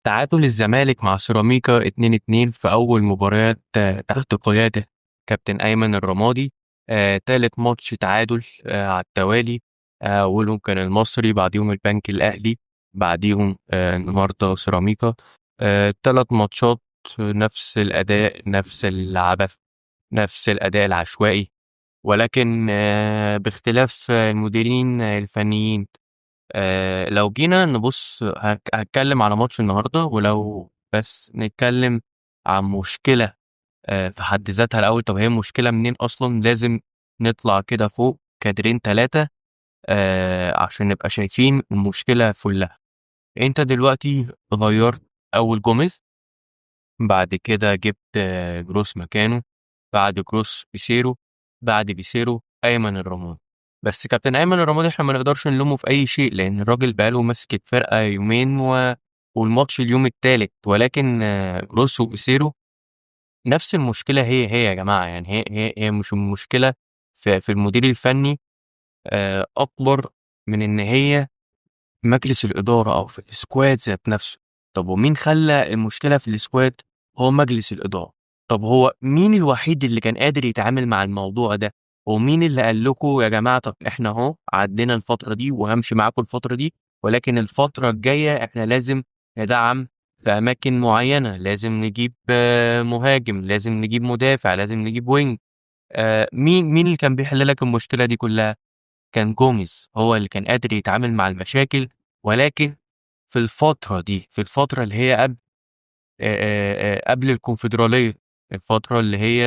تعادل الزمالك مع سيراميكا 2-2 في أول مباريات تحت قيادة كابتن أيمن الرمادي. تالت ماتش تعادل على التوالي. أولهم كان المصري، بعديهم البنك الأهلي، بعديهم النهاردة سيراميكا. تلات ماتشات نفس الأداء، نفس العبث، نفس الأداء العشوائي، ولكن باختلاف المديرين الفنيين. لو جينا نبص هتكلم على ماتش النهارده، ولو بس نتكلم عن مشكلة في حد ذاتها الأول. طب هي المشكلة منين أصلا؟ لازم نطلع كده فوق كادرين تلاتة عشان نبقى شايفين المشكلة كلها. أنت دلوقتي غيرت أول جوميز، بعد كده جبت جروس مكانه، بعد جروس بيسيرو، بعد بيسيرو أيمن الرمادي. بس كابتن أيمن الرمادي احنا ما نقدرش نلومه في أي شيء، لأن الراجل بقاله ماسك الفرقة يومين والماتش اليوم التالت. ولكن جروس وبيسيرو نفس المشكلة، هي يا جماعة. يعني هي مش المشكلة في المدير الفني أكبر من إن هي مجلس الإدارة أو في السكواد ذات نفسه. طب ومين خلى المشكلة في السكواد؟ هو مجلس الإدارة. طب هو مين الوحيد اللي كان قادر يتعامل مع الموضوع ده؟ ومين اللي قال لكم يا جماعة طب احنا اهو عدينا الفترة دي وهمشي معاكم الفترة دي، ولكن الفترة الجاية احنا لازم ندعم في أماكن معينة، لازم نجيب مهاجم، لازم نجيب مدافع، لازم نجيب وينج. مين اللي كان بيحل لك المشكلة دي كلها؟ كان جوميز هو اللي كان قادر يتعامل مع المشاكل. ولكن في الفترة دي، في الفترة اللي هي قبل الكونفدرالية، الفترة اللي هي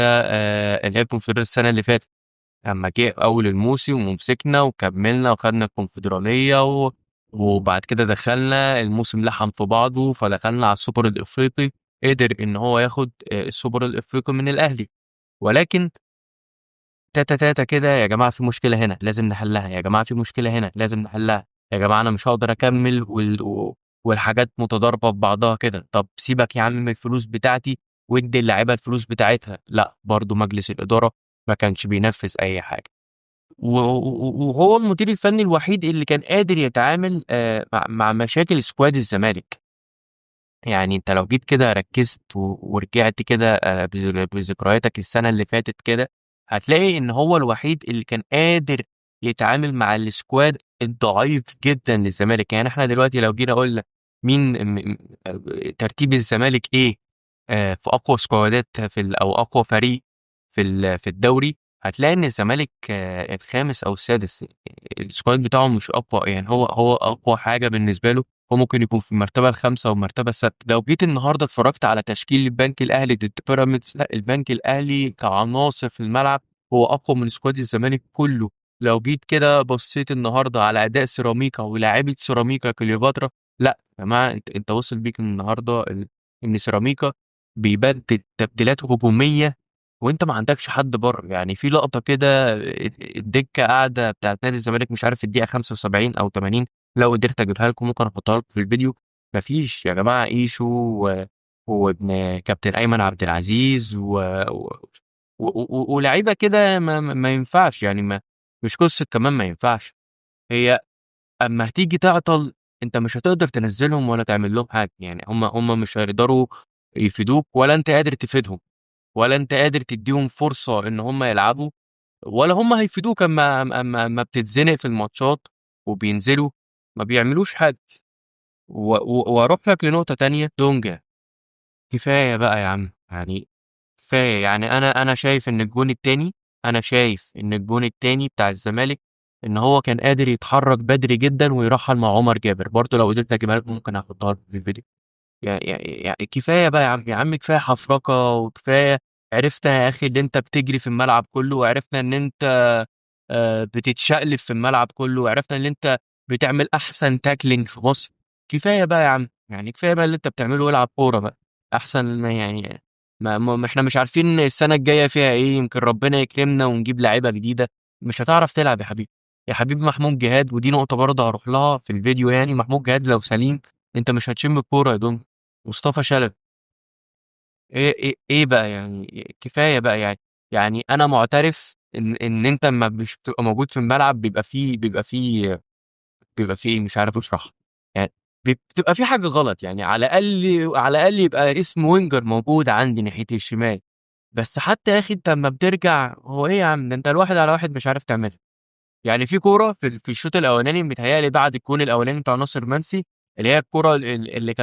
الكونفدرالية السنة اللي فاتت، لما جه أول الموسم ومسكنا وكملنا وخدنا الكونفدرالية وبعد كده دخلنا الموسم لحم في بعضه، فدخلنا على السوبر الإفريقي. قدر إن هو ياخد السوبر الإفريقي من الأهلي. ولكن تاتا تاتا كده، يا جماعة في مشكلة هنا لازم نحلها، يا جماعة في مشكلة هنا لازم نحلها، يا جماعة أنا مش هقدر أكمل والحاجات متضاربة في بعضها كده. طب سيبك يا عم من الفلوس بتاعتي وادي اللعيبة الفلوس بتاعتها. لا، برضو مجلس الإدارة ما كانش بينفذ أي حاجة. وهو المدير الفني الوحيد اللي كان قادر يتعامل مع مشاكل سكواد الزمالك. يعني انت لو جيت كده ركزت ورجعت كده بذكرياتك السنة اللي فاتت كده، هتلاقي ان هو الوحيد اللي كان قادر يتعامل مع السكواد الضعيف جدا للزمالك. يعني احنا دلوقتي لو جينا قلنا مين ترتيب الزمالك ايه في اقوى سكوادات او اقوى فريق في الدوري، هتلاقي ان الزمالك الخامس او السادس. السكواد بتاعه مش اقوى، يعني هو اقوى حاجة بالنسبة له هو ممكن يكون في المرتبة الخامسة والمرتبة السادسة. لو جيت النهاردة اتفرجت على تشكيل البنك الأهلي ضد بيراميدز، لا، البنك الأهلي كعناصر في الملعب هو أقوى من سكواد الزمالك كله. لو جيت كده بصيت النهاردة على أداء سيراميكا ولاعيبة سيراميكا كليوباترا، لا يا جماعة، انت وصل بيك النهاردة إن سيراميكا بيبدل تبديلات هجومية وانت ما عندكش حد بره. يعني في لقطة كده الدكة قاعدة بتاعت نادي الزمالك، مش عارف الدقيقة 75 أو 80، لو قدرت اجيبها لكم ممكن احطها لكم في الفيديو. مفيش يا جماعه ايشو وابن كابتن ايمن عبد العزيز ولاعيبه كده ما ينفعش. يعني مش قصه كمان ما ينفعش، هي اما هتيجي تعطل انت مش هتقدر تنزلهم ولا تعمل لهم حاجه. يعني هم مش هيقدروا يفيدوك، ولا انت قادر تفيدهم، ولا انت قادر تديهم فرصه ان هم يلعبوا، ولا هم هيفيدوك اما بتتزنق في الماتشات وبينزلوا ما بيعملوش حاجه. واروح لك لنقطة تانية، دونجا. كفاية بقى يا عم، يعني كفاية. يعني انا شايف ان الجون التاني بتاع الزمالك ان هو كان قادر يتحرك بدري جدا ويرحل مع عمر جابر. برضه لو قدرت اجيبها لك ممكن احطها لك في الفيديو. يعني كفاية بقى يا عم، يا عم كفاية حفرقة وكفاية. عرفنا يا اخي ان انت بتجري في الملعب كله، وعرفنا ان انت بتتشقلب في الملعب كله، وعرفنا ان انت بتعمل احسن تاكلينج في مصر. كفايه بقى يا عم، يعني كفايه بقى اللي انت بتعمله، والعب كوره بقى احسن. ما يعني ما احنا مش عارفين السنه الجايه فيها ايه، يمكن ربنا يكرمنا ونجيب لعيبه جديده. مش هتعرف تلعب يا حبيبي. يا حبيبي محمود جهاد، ودي نقطه برضه هروح لها في الفيديو. يعني محمود جهاد لو سليم انت مش هتشم الكوره يا دوم. مصطفى شلبي، ايه بقى يعني؟ كفايه بقى يعني. يعني انا معترف ان انت ما مش بتبقى موجود في الملعب، بيبقى فيه مش عارف اشرح يعني. بتبقى في حاجة غلط، يعني على الأقل يبقى اسم وينجر موجود عندي ناحية الشمال. بس حتى يا أخي أنت أمّا بترجع هو إيه يا عم، ده أنت الواحد على واحد مش عارف تعملها. يعني في كورة في الشوط الأولاني متهيأ لي بعد الجون الأولاني بتاع ناصر منسي، اللي هي الكورة اللي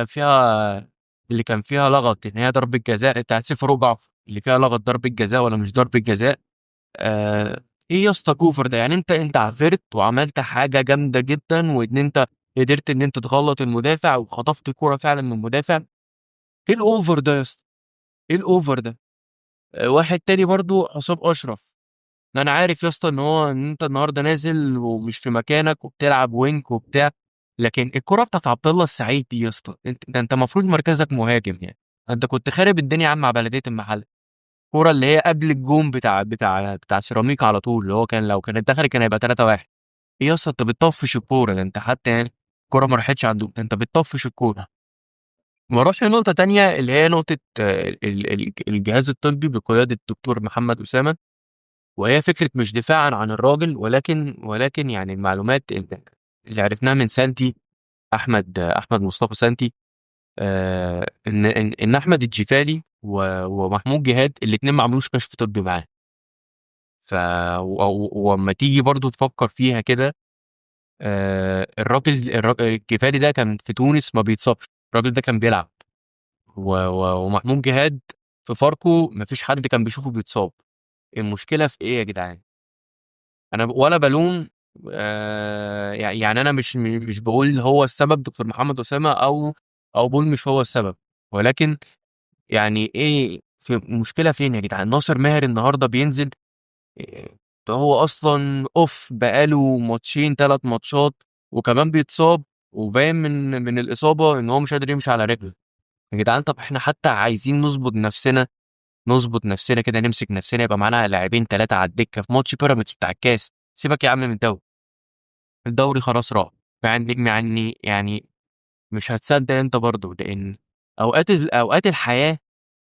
كان فيها لغط، إن هي ضربة جزاء بتاعة سيف رجع، اللي فيها لغط ضربة جزاء والّا مش ضربة جزاء. إيه يا اسطى كوفر ده؟ يعني أنت عافرت وعملت حاجة جامدة جدًا، وإن أنت قدرت إن أنت تغلط المدافع وخطفت كورة فعلًا من المدافع. إيه الأوفر ده يا اسطى؟ إيه الأوفر ده؟ واحد تاني برضه حسام أشرف، أنا عارف يا اسطى إن أنت النهارده نازل ومش في مكانك وبتلعب وينج وبتاع، لكن الكرة بتاعة عبد الله السعيد دي يا اسطى، ده أنت المفروض مركزك مهاجم يعني. أنت كنت خارب الدنيا يا عم مع بلدية المحل. الكورة اللي هي قبل الجون بتاع سيراميكا على طول، اللي هو كان لو كانت دخلت كان هيبقى 3-1. إيه يا اسطى أنت بتطفش الكورة، ده أنت حتى يعني الكورة ما راحتش عنده، ده أنت بتطفش الكورة. واروح لنقطة تانية اللي هي نقطة الجهاز الطبي بقيادة الدكتور محمد أسامة، وهي فكرة مش دفاعًا عن الراجل، ولكن يعني المعلومات اللي عرفناها من سانتي، أحمد مصطفى سانتي، إن أحمد الجيفالي ومحمود جهاد الاتنين ما عملوش كشف طبي معاه. ف وأمّا تيجي برضه تفكر فيها كده، الجيفالي ده كان في تونس ما بيتصابش، الراجل ده كان بيلعب. ومحمود جهاد في فاركو ما فيش حد كان بيشوفه بيتصاب. المشكلة في إيه يا جدعان؟ أنا ولا بالوم، يعني أنا مش باقول هو السبب دكتور محمد أسامة، أو باقول مش هو السبب، ولكن يعني إيه في مشكلة فين يا جدعان؟ ناصر ماهر النهارده بينزل، ده هو أصلًا بقى له ماتشين 3 ماتشات وكمان بيتصاب، وباين من الإصابة إن هو مش قادر يمشي على رجله. يا جدعان طب إحنا حتى عايزين نضبط نفسنا كده، نمسك نفسنا، يبقى معانا لاعبين 3 على الدكة في ماتش بيراميدز بتاع الكاس. سيبك يا عم من الدوري خلاص راح. يعني مش هتصدق أنت برضه، لأن أوقات الحياة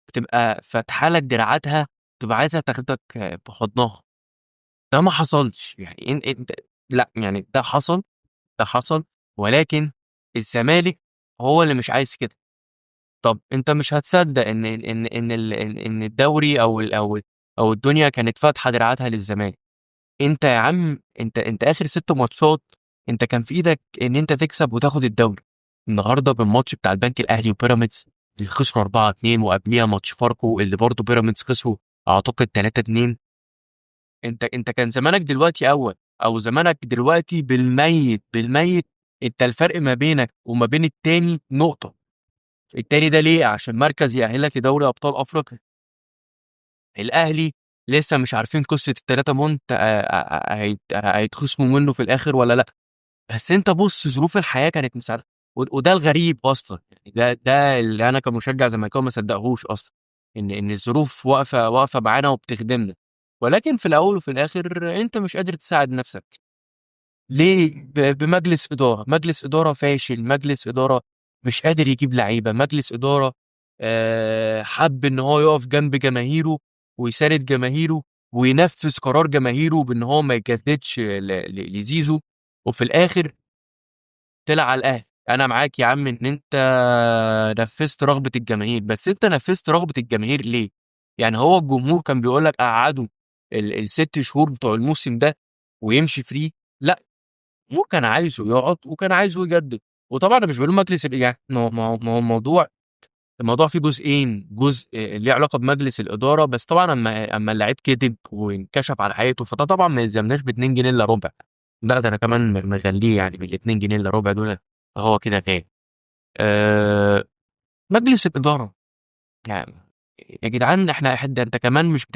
بتبقى فاتحة لك دراعاتها، بتبقى عايزة تاخدك بحضنها. ده ما حصلش يعني انت، لا يعني ده حصل، ولكن الزمالك هو اللي مش عايز كده. طب انت مش هتصدق ان الدوري او الدنيا كانت فاتحه دراعاتها للزمالك. انت يا عم، انت اخر 6 ماتشات انت كان في ايدك ان انت تكسب وتاخد الدوري. النهارده بالماتش بتاع البنك الاهلي وبيراميدز اللي خسروا 4-2، وقبليها ماتش فاركو اللي برضه بيراميدز خسروا اعتقد 3-2. انت كان زمانك دلوقتي اول، او زمانك دلوقتي بالميت. انت الفرق ما بينك وما بين التاني نقطة. التاني ده ليه؟ عشان مركز يأهلك لدوري ابطال افريقيا. الاهلي لسه مش عارفين قصة التلاتة بونت هيتخصموا منه في الاخر ولا لا. بس انت بص ظروف الحياة كانت مساعدة. وده الغريب اصلا، يعني ده اللي انا كمشجع زملكاوي ما صدقهوش اصلا، ان الظروف واقفة معانا وبتخدمنا. ولكن في الاول وفي الاخر انت مش قادر تساعد نفسك. ليه؟ مجلس إدارة فاشل، مجلس إدارة مش قادر يجيب لعيبة، مجلس إدارة حب إن هو يقف جنب جماهيره ويساند جماهيره وينفذ قرار جماهيره بإن هو ما يجددش لزيزو. وفي الآخر طلع على الأهلي. أنا معاك يا عم إن أنت نفذت رغبة الجماهير، بس أنت نفذت رغبة الجماهير ليه؟ يعني هو الجمهور كان بيقول لك قعدوا ال6 شهور بتوع الموسم ده ويمشي فري؟ لا، مو كان عايزه يقعد وكان عايزه يجدد. وطبعا انا مش بقول يعني ما هو الموضوع فيه جزئين، جزء ليه علاقه بمجلس الاداره، بس طبعا اما اللعيب كذب وانكشف على حقيقته فده طبعا ما يلزمناش ب 2 جنيه الا ربع. لا ده انا كمان مغليه يعني بال 2 جنيه الا ربع دول. هو كده غالي. أه مجلس الاداره يعني، يا جدعان ده انت كمان مش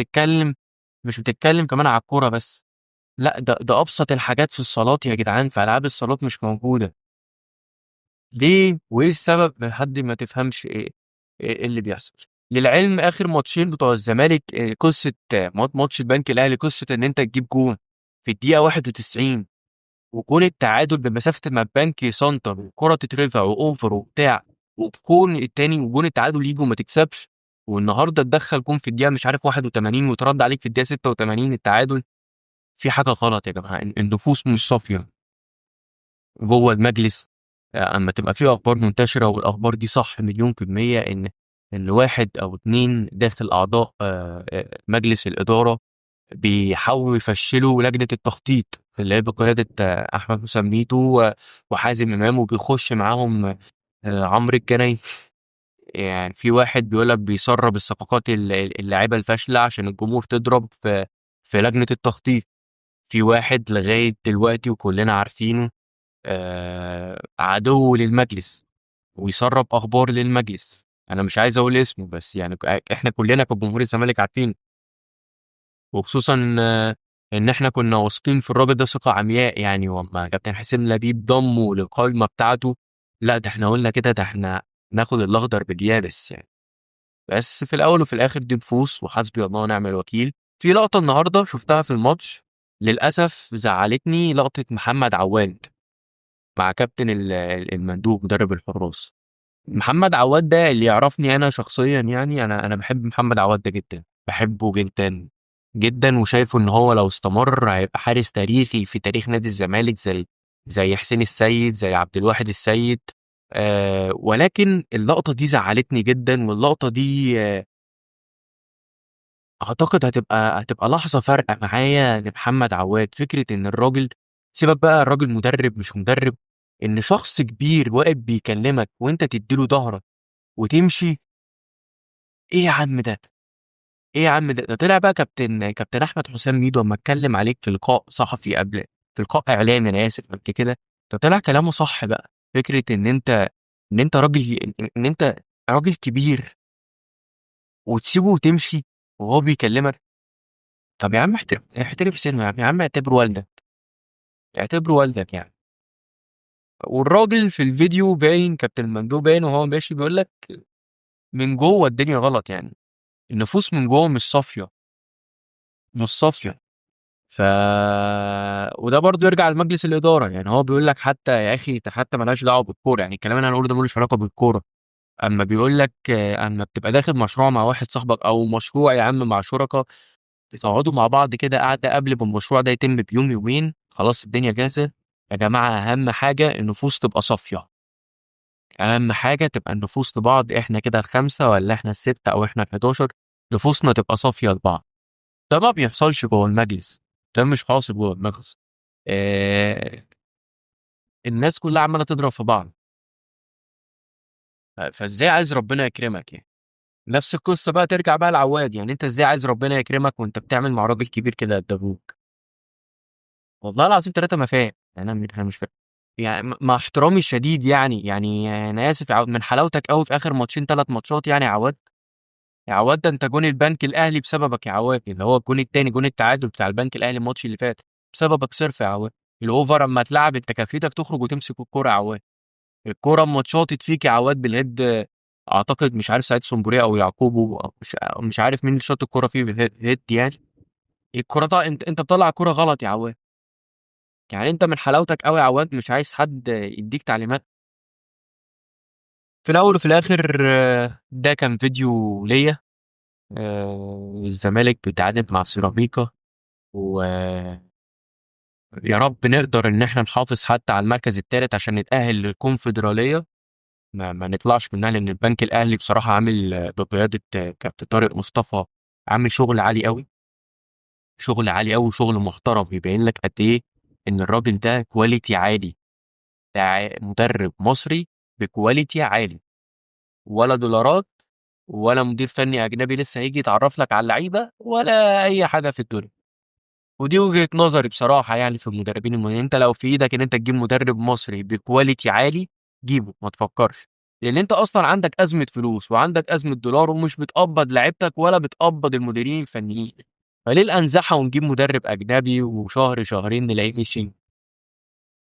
بتتكلم كمان على الكوره بس. لا ده ابسط الحاجات في الصالات يا جدعان، في العاب الصالات مش موجوده. ليه وايه السبب؟ لحد ما تفهمش إيه اللي بيحصل. للعلم اخر ماتشين بتوع الزمالك، قصه ماتش البنك الاهلي، قصه ان انت تجيب جون في الدقيقه 91 وجون التعادل بمسافه ما البنك يسنتر والكره تترفع واوفر وبتاع، وجون التاني وجون التعادل يجي وما تكسبش. والنهارده تدخل جون في الدقيقه مش عارف 81 وترد عليك في الدقيقه 86 التعادل. في حاجه غلط يا جماعه، النفوس مش صافيه جوه المجلس. اما تبقى في اخبار منتشره والاخبار دي صح مليون في الميه، ان واحد او اتنين داخل اعضاء مجلس الاداره بيحاولوا يفشلوا لجنه التخطيط اللي هي بقياده احمد حسام ميدو وحازم امام، وبيخش معاهم عمرو الجنايني. يعني في واحد بيقول لك بيسرب الصفقات اللاعيبه الفاشله عشان الجمهور تضرب في لجنه التخطيط. في واحد لغايه دلوقتي وكلنا عارفينه عدو للمجلس ويسرب اخبار للمجلس. انا مش عايز اقول اسمه، بس يعني احنا كلنا كجمهور الزمالك عارفين. وخصوصا ان احنا كنا واثقين في الراجل ده ثقه عمياء، يعني وما كابتن حسين لبيب ضمه للقائمه بتاعته، لا ده احنا قلنا كده، ده احنا ناخد الاخضر باليابس يعني. بس في الاول وفي الاخر دي نفوس، وحسبي الله ونعم الوكيل. في لقطه النهارده شفتها في الماتش للاسف زعلتني، لقطه محمد عواد مع كابتن المندوب مدرب الحراس. محمد عواد ده اللي يعرفني انا شخصيا، يعني انا بحب محمد عواد ده جدا، بحبه جدا جدا، وشايفه ان هو لو استمر هيبقى حارس تاريخي في تاريخ نادي الزمالك، زي حسين السيد، زي عبد الواحد السيد. ولكن اللقطة دي زعلتني جدا، واللقطة دي اعتقد هتبقى لحظة فارقة معايا لمحمد عواد. فكرة ان الراجل، سيبك بقى الراجل مدرب مش مدرب، ان شخص كبير واقف بيكلمك وانت تديله ظهرك وتمشي. ايه يا عم ده، ايه يا عم ده طلع بقى كابتن احمد حسام ميدو اما اتكلم عليك في لقاء صحفي قبل، في لقاء اعلامي انا اسف قبل كده، ده طلع كلامه صح بقى. فكره ان انت راجل، ان انت راجل كبير وتسيبه وتمشي وهو بيكلمك. طب يا عم احترم سنه، يا عم اعتبره والدك، اعتبره والدك يعني. والراجل في الفيديو باين، كابتن المندوب باين وهو ماشي بيقول لك من جوه الدنيا غلط، يعني النفوس من جوه مش صافيه، مش صافيه. ف وده برضو يرجع لمجلس الاداره، يعني هو بيقول لك حتى يا اخي انت حتى مالهاش دعوه بالكوره، يعني الكلام اللي انا هنقوله ده ملوش علاقه بالكوره. اما بيقول لك اما بتبقى داخل مشروع مع واحد صاحبك او مشروع يا عم مع شركاء، بتقعدوا مع بعض كده قاعده قبل ما المشروع ده يتم بيوم يومين، خلاص الدنيا جاهزه. يا جماعه اهم حاجه النفوس تبقى صافيه، اهم حاجه تبقى النفوس لبعض، احنا كده الخمسه ولا احنا السته او احنا ال11، نفوسنا تبقى صافيه لبعض. ده ما بيحصلش جوه المجلس، ده مش حاصل جوه المجلس. آه، الناس كلها عماله تضرب في بعض، فازاي عايز ربنا يكرمك يعني؟ نفس القصه بقى ترجع بقى لعواد، يعني انت ازاي عايز ربنا يكرمك وانت بتعمل مع راجل كبير كده قد ابوك؟ والله العظيم ثلاثه ما فاهم، يعني انا مش فاهم. يعني مع احترامي الشديد، يعني انا اسف يا عواد، من حلاوتك قوي في اخر ماتشين 3 ماتشات يعني يا عواد. يا عواد ده انت جون البنك الاهلي بسببك يا عواد، اللي هو الجون التاني، جون التعادل بتاع البنك الاهلي الماتش اللي فات، بسببك صرف يا عواد. الاوفر اما اتلعب انت كفيتك تخرج وتمسك الكوره يا عواد. الكوره اما اتشاطت فيك يا عواد بالهيد، اعتقد مش عارف سعيد سمبوريه او يعقوبو أو مش عارف مين اللي شاط الكوره فيه بالهيد يعني. الكوره ده انت بتطلع الكوره غلط يا عواد. يعني انت من حلاوتك قوي يا عواد مش عايز حد يديك تعليمات. في الاول وفي الاخر ده كان فيديو ليا. الزمالك بيتعادل مع سيراميكا، ويا رب نقدر ان احنا نحافظ حتى على المركز الثالث عشان نتأهل للكونفدرالية، ما نطلعش منها، لان البنك الاهلي بصراحة عامل بقيادة كابتن طارق مصطفى عامل شغل عالي قوي، شغل عالي قوي وشغل محترم، يبين لك قد ايه ان الراجل ده كواليتي عالي، ده مدرب مصري بكواليتي عالي، ولا دولارات ولا مدير فني اجنبي لسه هيجي يتعرف لك على اللعيبه ولا اي حاجه في الدنيا. ودي وجهة نظري بصراحة، يعني في المدربين انت لو في ايدك ان انت تجيب مدرب مصري بكواليتي عالي جيبه، ما تفكرش. لان انت اصلا عندك ازمة فلوس وعندك ازمة دولار ومش بتقبض لعيبتك ولا بتقبض المديرين الفنيين، فليه الانزحة ونجيب مدرب اجنبي وشهر شهرين نلاقيه مشي؟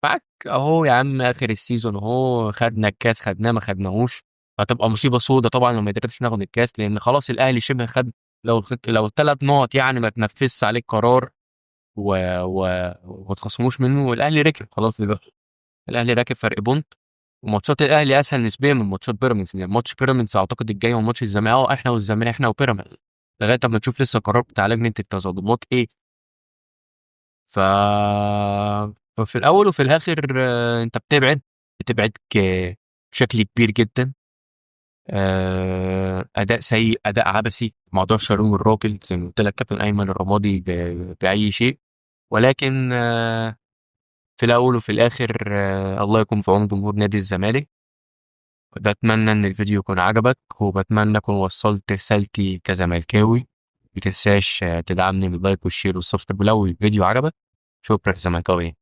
معاك اهو يا عم اخر السيزون اهو، خدنا الكاس خدناه ما خدناهوش، هتبقى مصيبة سودة طبعا لو ما قدرتش ناخد الكاس، لان خلاص الاهلي شبه خد. لو ال3 نقط يعني ما تنفذش عليك قرار و... و... وما تخصموش منه، والاهلي ركب خلاص دلوقتي، الاهلي راكب فرق بونت. وماتشات الاهلي اسهل نسبيا من ماتشات بيراميدز، يعني ماتش بيراميدز اعتقد الجاي هو ماتش الزمالك، احنا والزمالك احنا وبيراميدز، لغايه اما نشوف لسه القرار بتاع لجنه التظلمات ايه. ف ففي الاول وفي الاخر انت بتبعد بتبعدك بشكل كبير جدا. اداء سيء، اداء عبثي، ما اقدرش الوم الراجل زي ما قلت لك كابتن ايمن الرمادي باي شيء. ولكن في الاول وفي الاخر الله يكون في عون جمهور نادي الزمالك. بتمنى ان الفيديو يكون عجبك، وبتمنى اكون وصلت رسالتي كزملكاوي. متنساش تدعمني باللايك والشير والسبسكرايب لو الفيديو عجبك. شكرا يا زملكاوي.